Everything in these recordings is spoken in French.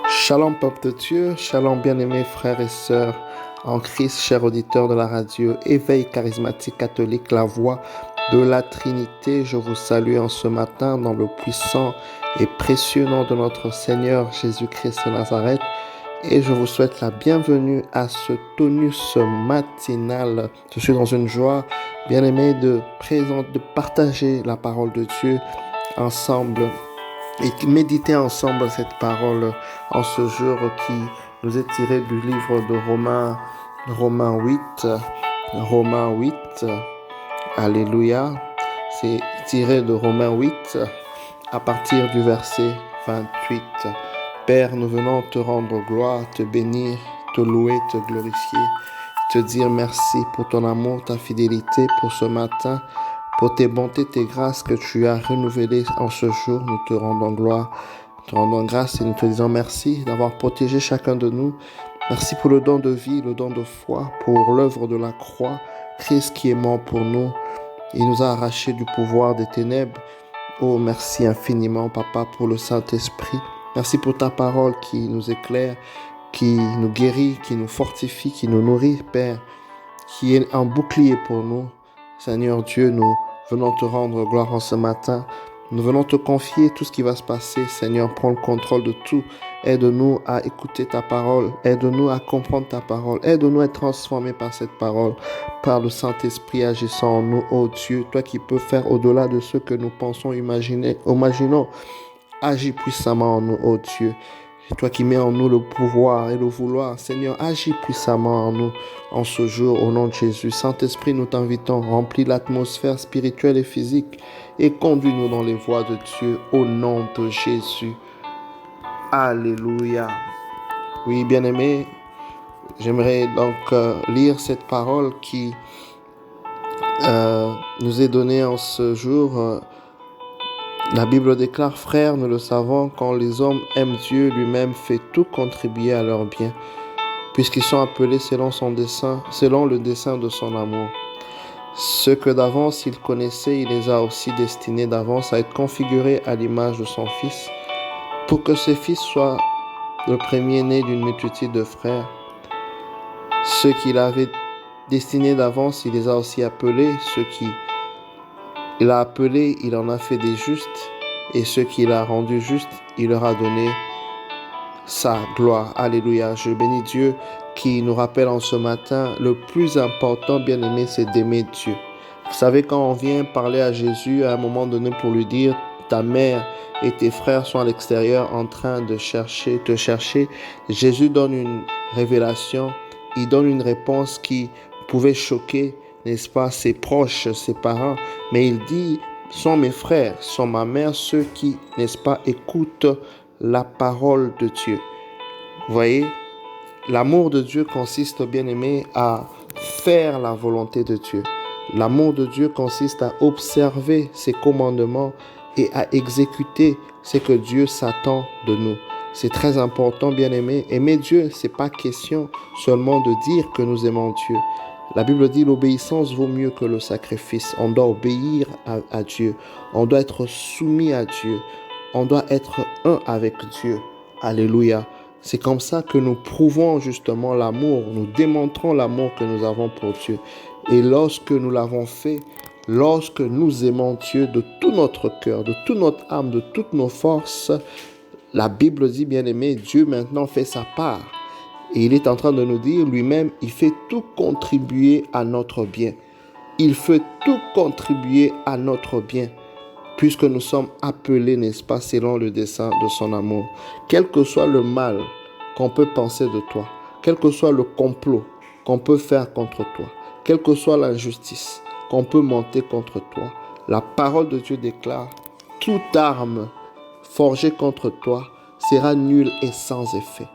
Shalom peuple de Dieu, shalom bien-aimés frères et sœurs en Christ, chers auditeurs de la radio Éveil charismatique catholique, la voix de la Trinité. Je vous salue en ce matin dans le puissant et précieux nom de notre Seigneur Jésus-Christ de Nazareth et je vous souhaite la bienvenue à ce tonus matinal. Je suis dans une joie, bien-aimés, de partager la parole de Dieu ensemble et méditer ensemble cette parole en ce jour qui nous est tiré du livre de Romains 8. Alléluia. C'est tiré de Romains 8 à partir du verset 28. Père, nous venons te rendre gloire, te bénir, te louer, te glorifier, te dire merci pour ton amour, ta fidélité pour ce matin, pour tes bontés, tes grâces que tu as renouvelées en ce jour. Nous te rendons gloire, te rendons grâce et nous te disons merci d'avoir protégé chacun de nous. Merci pour le don de vie, le don de foi, pour l'œuvre de la croix. Christ qui est mort pour nous, il nous a arrachés du pouvoir des ténèbres. Oh, merci infiniment, Papa, pour le Saint-Esprit. Merci pour ta parole qui nous éclaire, qui nous guérit, qui nous fortifie, qui nous nourrit, Père, qui est un bouclier pour nous. Seigneur Dieu, nous venons te rendre gloire en ce matin. Nous venons te confier tout ce qui va se passer. Seigneur, prends le contrôle de tout. Aide-nous à écouter ta parole. Aide-nous à comprendre ta parole. Aide-nous à être transformés par cette parole, par le Saint-Esprit agissant en nous. Oh Dieu, toi qui peux faire au-delà de ce que nous pensons, imaginons. Agis puissamment en nous, oh Dieu. C'est toi qui mets en nous le pouvoir et le vouloir. Seigneur, agis puissamment en nous en ce jour, au nom de Jésus. Saint-Esprit, nous t'invitons, remplis l'atmosphère spirituelle et physique et conduis-nous dans les voies de Dieu, au nom de Jésus. Alléluia. Oui, bien-aimés, j'aimerais donc lire cette parole qui nous est donnée en ce jour. La Bible déclare, frères, nous le savons, quand les hommes aiment Dieu, lui-même fait tout contribuer à leur bien, puisqu'ils sont appelés selon le dessein de son amour. Ceux que d'avance il connaissait, il les a aussi destinés d'avance à être configurés à l'image de son Fils, pour que ce Fils soit le premier-né d'une multitude de frères. Ceux qu'il avait destinés d'avance, il les a aussi appelés. Ceux qu'il a appelés, il en a fait des justes. Et ceux qu'il a rendus justes, il leur a donné sa gloire. Alléluia. Je bénis Dieu qui nous rappelle en ce matin, le plus important, bien aimé, c'est d'aimer Dieu. Vous savez, quand on vient parler à Jésus à un moment donné pour lui dire, ta mère et tes frères sont à l'extérieur en train de te chercher, Jésus donne une révélation, il donne une réponse qui pouvait choquer, n'est-ce pas, ses proches, ses parents, mais il dit, sont mes frères, sont ma mère, ceux qui, n'est-ce pas, écoutent la parole de Dieu. Vous voyez, l'amour de Dieu consiste, bien aimé, à faire la volonté de Dieu. L'amour de Dieu consiste à observer ses commandements et à exécuter ce que Dieu s'attend de nous. C'est très important, bien aimé. Aimer Dieu, c'est pas question seulement de dire que nous aimons Dieu. La Bible dit l'obéissance vaut mieux que le sacrifice. On doit obéir à Dieu. On doit être soumis à Dieu. On doit être un avec Dieu. Alléluia. C'est comme ça que nous prouvons justement l'amour. Nous démontrons l'amour que nous avons pour Dieu. Et lorsque nous l'avons fait, lorsque nous aimons Dieu de tout notre cœur, de toute notre âme, de toutes nos forces, la Bible dit, bien aimé, Dieu maintenant fait sa part. Et il est en train de nous dire lui-même, il fait tout contribuer à notre bien. Il fait tout contribuer à notre bien, puisque nous sommes appelés, n'est-ce pas, selon le dessein de son amour. Quel que soit le mal qu'on peut penser de toi, quel que soit le complot qu'on peut faire contre toi, quelle que soit l'injustice qu'on peut monter contre toi, la parole de Dieu déclare, toute arme forgée contre toi sera nulle et sans effet.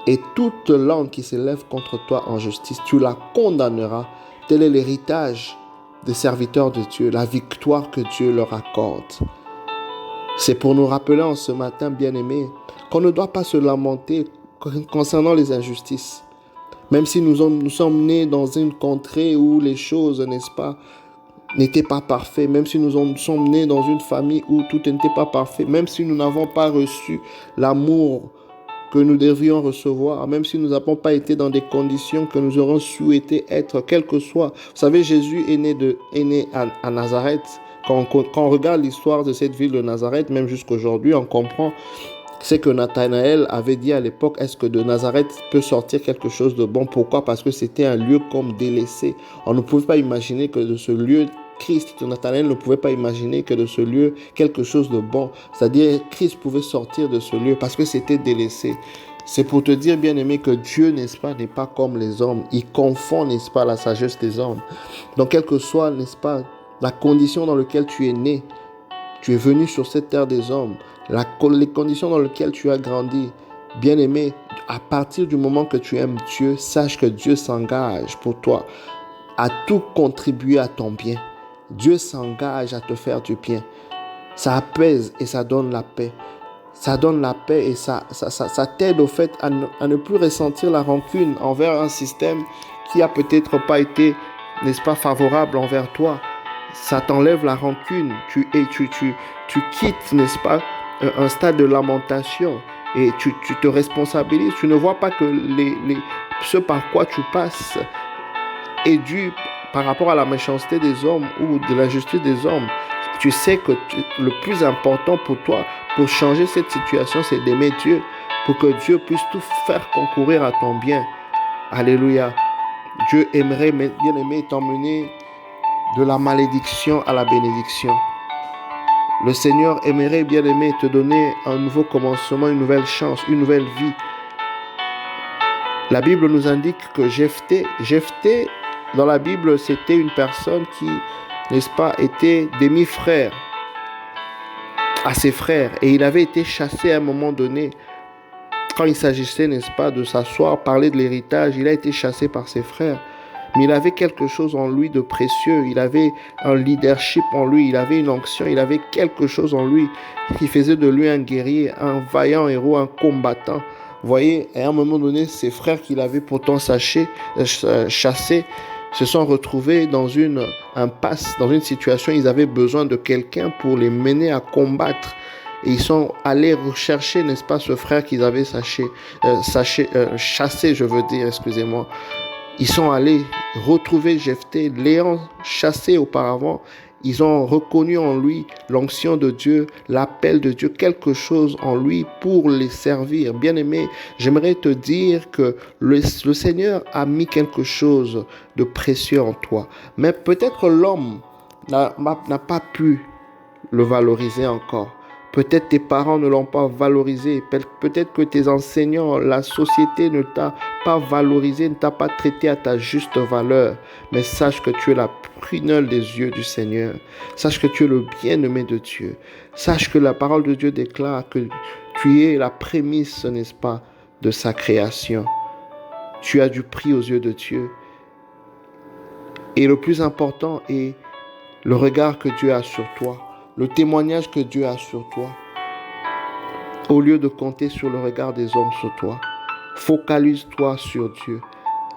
Et toute langue qui s'élève contre toi en justice, tu la condamneras. Tel est l'héritage des serviteurs de Dieu, la victoire que Dieu leur accorde. C'est pour nous rappeler en ce matin, bien-aimés, qu'on ne doit pas se lamenter concernant les injustices. Même si nous sommes nés dans une contrée où les choses, n'est-ce pas, n'étaient pas parfaites, même si nous sommes nés dans une famille où tout n'était pas parfait, même si nous n'avons pas reçu l'amour que nous devrions recevoir, même si nous n'avons pas été dans des conditions que nous aurons souhaité être, quel que soit. Vous savez, Jésus est né à Nazareth. Quand on regarde l'histoire de cette ville de Nazareth, même jusqu'aujourd'hui, on comprend c'est que Nathanaël avait dit à l'époque, est-ce que de Nazareth peut sortir quelque chose de bon? Pourquoi? Parce que c'était un lieu comme délaissé. On ne pouvait pas imaginer que de ce lieu, Christ, Nathanaël ne pouvait pas imaginer que de ce lieu, quelque chose de bon. C'est-à-dire, Christ pouvait sortir de ce lieu parce que c'était délaissé. C'est pour te dire, bien-aimé, que Dieu, n'est-ce pas, n'est pas comme les hommes. Il confond, n'est-ce pas, la sagesse des hommes. Donc, quelle que soit, n'est-ce pas, la condition dans laquelle tu es né, tu es venu sur cette terre des hommes, les conditions dans lesquelles tu as grandi, bien-aimé, à partir du moment que tu aimes Dieu, sache que Dieu s'engage pour toi à tout contribuer à ton bien. Dieu s'engage à te faire du bien. Ça apaise et ça donne la paix. Ça donne la paix et ça t'aide au fait à ne plus ressentir la rancune envers un système qui a peut-être pas été, n'est-ce pas, favorable envers toi. Ça t'enlève la rancune. Tu quittes, n'est-ce pas, un stade de lamentation et tu te responsabilises. Tu ne vois pas que ce par quoi tu passes est dû par rapport à la méchanceté des hommes ou de l'injustice des hommes. Tu sais que le plus important pour toi, pour changer cette situation, c'est d'aimer Dieu, pour que Dieu puisse tout faire concourir à ton bien. Alléluia. Dieu aimerait, bien aimé, t'emmener de la malédiction à la bénédiction. Le Seigneur aimerait, bien aimé, te donner un nouveau commencement, une nouvelle chance, une nouvelle vie. La Bible nous indique que Jephthé, dans la Bible, c'était une personne qui, n'est-ce pas, était demi-frère à ses frères. Et il avait été chassé à un moment donné. Quand il s'agissait, n'est-ce pas, de s'asseoir, parler de l'héritage, il a été chassé par ses frères. Mais il avait quelque chose en lui de précieux. Il avait un leadership en lui. Il avait une onction. Il avait quelque chose en lui qui faisait de lui un guerrier, un vaillant héros, un combattant. Vous voyez, à un moment donné, ses frères qu'il avait pourtant chassés se sont retrouvés dans une impasse, dans une situation. Ils avaient besoin de quelqu'un pour les mener à combattre. Et ils sont allés rechercher, n'est-ce pas, ce frère qu'ils avaient chassé, je veux dire, excusez-moi. Ils sont allés retrouver Jephthé, l'ayant chassé auparavant. Ils ont reconnu en lui l'onction de Dieu, l'appel de Dieu, quelque chose en lui pour les servir. Bien-aimé, j'aimerais te dire que le Seigneur a mis quelque chose de précieux en toi. Mais peut-être l'homme n'a pas pu le valoriser encore. Peut-être tes parents ne l'ont pas valorisé. Peut-être que tes enseignants, la société ne t'a pas valorisé, ne t'a pas traité à ta juste valeur. Mais sache que tu es la prunelle des yeux du Seigneur. Sache que tu es le bien-aimé de Dieu. Sache que la parole de Dieu déclare que tu es la prémisse, n'est-ce pas, de sa création. Tu as du prix aux yeux de Dieu. Et le plus important est le regard que Dieu a sur toi. Le témoignage que Dieu a sur toi, au lieu de compter sur le regard des hommes sur toi, focalise-toi sur Dieu.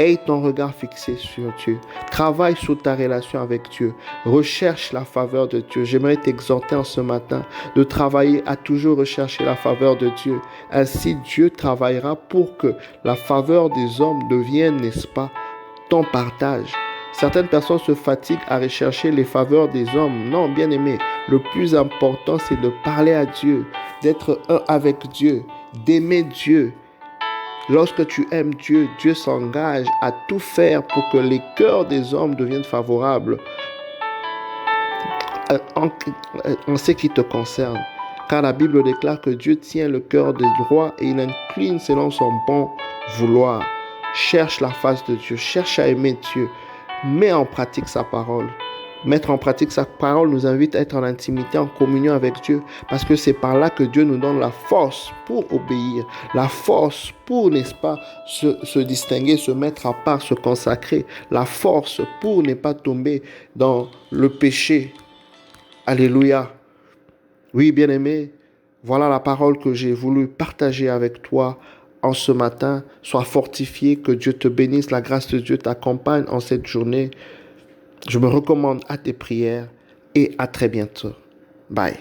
Aie ton regard fixé sur Dieu. Travaille sur ta relation avec Dieu. Recherche la faveur de Dieu. J'aimerais t'exhorter en ce matin de travailler à toujours rechercher la faveur de Dieu. Ainsi, Dieu travaillera pour que la faveur des hommes devienne, n'est-ce pas, ton partage. Certaines personnes se fatiguent à rechercher les faveurs des hommes. Non, bien aimé, le plus important, c'est de parler à Dieu, d'être un avec Dieu, d'aimer Dieu. Lorsque tu aimes Dieu, Dieu s'engage à tout faire pour que les cœurs des hommes deviennent favorables en ce qui te concerne. Car la Bible déclare que Dieu tient le cœur des rois et il incline selon son bon vouloir. Cherche la face de Dieu, cherche à aimer Dieu. Mets en pratique sa parole. Mettre en pratique sa parole nous invite à être en intimité, en communion avec Dieu, parce que c'est par là que Dieu nous donne la force pour obéir, la force pour, n'est-ce pas, se distinguer, se mettre à part, se consacrer, la force pour ne pas tomber dans le péché. Alléluia. Oui, bien-aimé, voilà la parole que j'ai voulu partager avec toi en ce matin. Sois fortifié, que Dieu te bénisse, la grâce de Dieu t'accompagne en cette journée. Je me recommande à tes prières et à très bientôt. Bye.